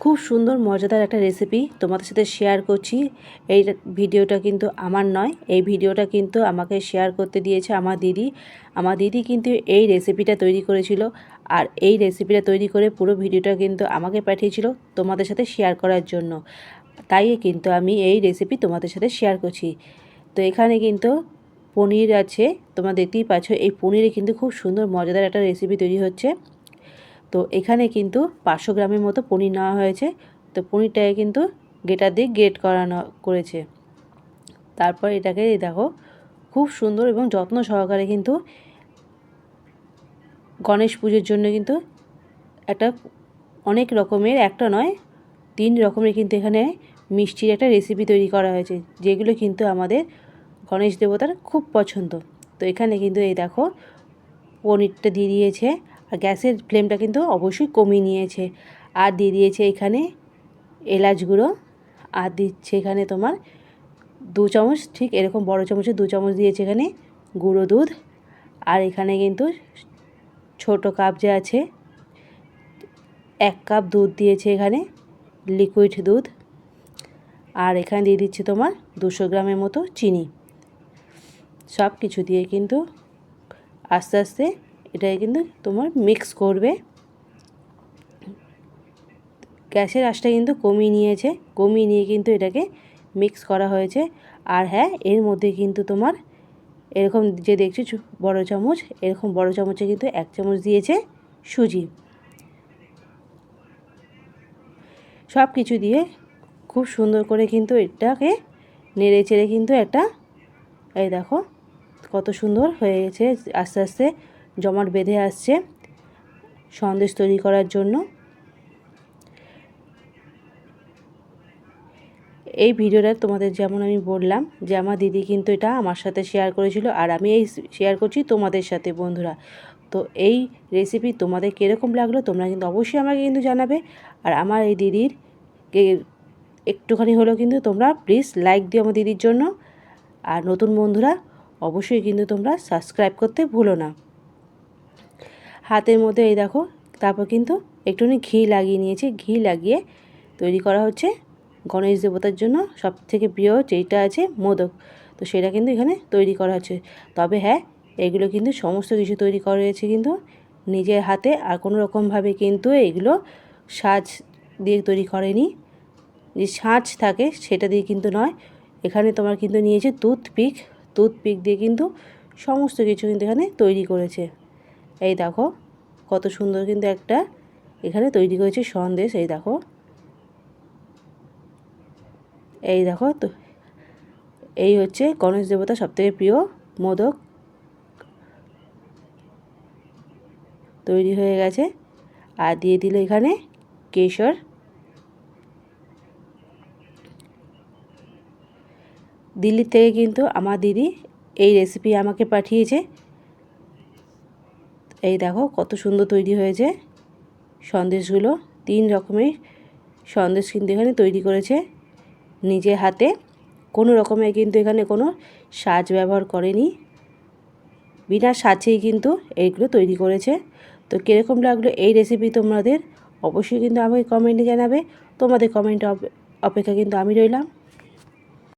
খুব সুন্দর মজাদার একটা রেসিপি তোমাদের সাথে শেয়ার করছি। এই ভিডিওটা কিন্তু আমার নয়, এই ভিডিওটা কিন্তু আমাকে শেয়ার করতে দিয়েছে আমার দিদি। আমার দিদি কিন্তু এই রেসিপিটা তৈরি করেছিল, আর এই রেসিপিটা তৈরি করে পুরো ভিডিওটা কিন্তু আমাকে পাঠিয়েছিল তোমাদের সাথে শেয়ার করার জন্য। তাই কিন্তু আমি এই রেসিপি তোমাদের সাথে শেয়ার করছি। তো এখানে কিন্তু পনির আছে, তোমরা দেখতেই পাচ্ছ। এই পনিরে কিন্তু খুব সুন্দর মজাদার একটা রেসিপি তৈরি হচ্ছে। তো এখানে কিন্তু 500 গ্রামের মতো পনির নেওয়া হয়েছে। তো পনিরটাকে কিন্তু গ্রেটার দিয়ে গ্রেট করেছে। তারপর এটাকে দেখো খুব সুন্দর এবং যত্ন সহকারে কিন্তু গণেশ পুজোর জন্য কিন্তু একটা অনেক রকমের, একটা নয় 3 রকমের কিন্তু এখানে মিষ্টির একটা রেসিপি তৈরি করা হয়েছে, যেগুলো কিন্তু আমাদের গণেশ দেবতার খুব পছন্দ। তো এখানে কিন্তু এই দেখো পনিরটা দিয়ে দিয়েছে, আর গ্যাসের ফ্লেমটা কিন্তু অবশ্যই কমিয়ে নিয়েছে। আর দিয়ে দিয়েছে এখানে এলাচ গুঁড়ো, আর দিচ্ছে এখানে তোমার 2 চামচ, ঠিক এরকম বড় চামচে 2 চামচ দিয়েছে এখানে গুঁড়ো দুধ। আর এখানে কিন্তু ছোট কাপ যে আছে 1 কাপ দুধ দিয়েছে এখানে, লিকুইড দুধ। আর এখানে দিয়ে দিচ্ছে তোমার 200 গ্রামের মতো চিনি। সব কিছু দিয়ে কিন্তু আস্তে আস্তে এটাকে কিন্তু তোমার মিক্স করবে। গ্যাসের আঁচটা কিন্তু কমিয়ে নিয়েছে, কমিয়ে নিয়ে কিন্তু এটাকে মিক্স করা হয়েছে। আর হ্যাঁ, এর মধ্যে কিন্তু তোমার এরকম যে দেখছি বড় চামচ, এরকম বড় চামচে কিন্তু 1 চামচ দিয়েছে সুজি। সব কিছু দিয়ে খুব সুন্দর করে কিন্তু এটাকে নেড়ে চেড়ে কিন্তু একটা, এই দেখো কত সুন্দর হয়ে গেছে, আস্তে আস্তে জমাট বেঁধে আসছে সন্দেশ তৈরি করার জন্য। এই ভিডিওটা তোমাদের যেমন আমি বললাম যে আমার দিদি কিন্তু এটা আমার সাথে শেয়ার করেছিল, আর আমি এই শেয়ার করছি তোমাদের সাথে বন্ধুরা। তো এই রেসিপি তোমাদের কীরকম লাগলো তোমরা কিন্তু অবশ্যই আমাকে কিন্তু জানাবে। আর আমার এই দিদির একটুখানি হলেও কিন্তু তোমরা প্লিজ লাইক দিও আমার দিদির জন্য। আর নতুন বন্ধুরা অবশ্যই কিন্তু তোমরা সাবস্ক্রাইব করতে ভুলো না। হাতের মধ্যে এই দেখো, তারপর কিন্তু একটুখানি ঘি লাগিয়ে নিয়েছি। ঘি লাগিয়ে তৈরি করা হচ্ছে গণেশ দেবতার জন্য সবথেকে প্রিয় যেটা আছে মোদক। তো সেটা কিন্তু এখানে তৈরি করা হচ্ছে। তবে হ্যাঁ, এগুলো কিন্তু সমস্ত কিছু তৈরি করা হয়েছে কিন্তু নিজের হাতে, আর কোনো রকমভাবে কিন্তু এগুলো সাজ দিয়ে তৈরি করেনি। যে সাজ থাকে সেটা দিয়ে কিন্তু নয়। এখানে তোমার কিন্তু নিয়েছে টুথপিক, টুথপিক দিয়ে কিন্তু সমস্ত কিছু কিন্তু এখানে তৈরি করেছে। এই দেখো কত সুন্দর কিন্তু একটা এখানে তৈরি করেছে সন্দেশ। এই দেখো, এই দেখো। তো এই হচ্ছে গণেশ দেবতা সবথেকে প্রিয় মোদক তৈরি হয়ে গেছে। আর দিয়ে দিল এখানে কেশর। দিল্লি থেকে কিন্তু আমার দিদি এই রেসিপি আমাকে পাঠিয়েছে। এই দেখো কত সুন্দর তৈরি হয়েছে সন্দেশগুলো। 3 রকমের সন্দেশ কিন্তু এখানে তৈরি করেছে নিজের হাতে। কোনো রকমের কিন্তু এখানে কোনো সাজ ব্যবহার করেনি, বিনা সাজেই কিন্তু এইগুলো তৈরি করেছে। তো কীরকম লাগলো এই রেসিপি তোমাদের অবশ্যই কিন্তু আমাকে কমেন্টে জানাবে। তোমাদের কমেন্ট অপেক্ষা কিন্তু আমি রইলাম।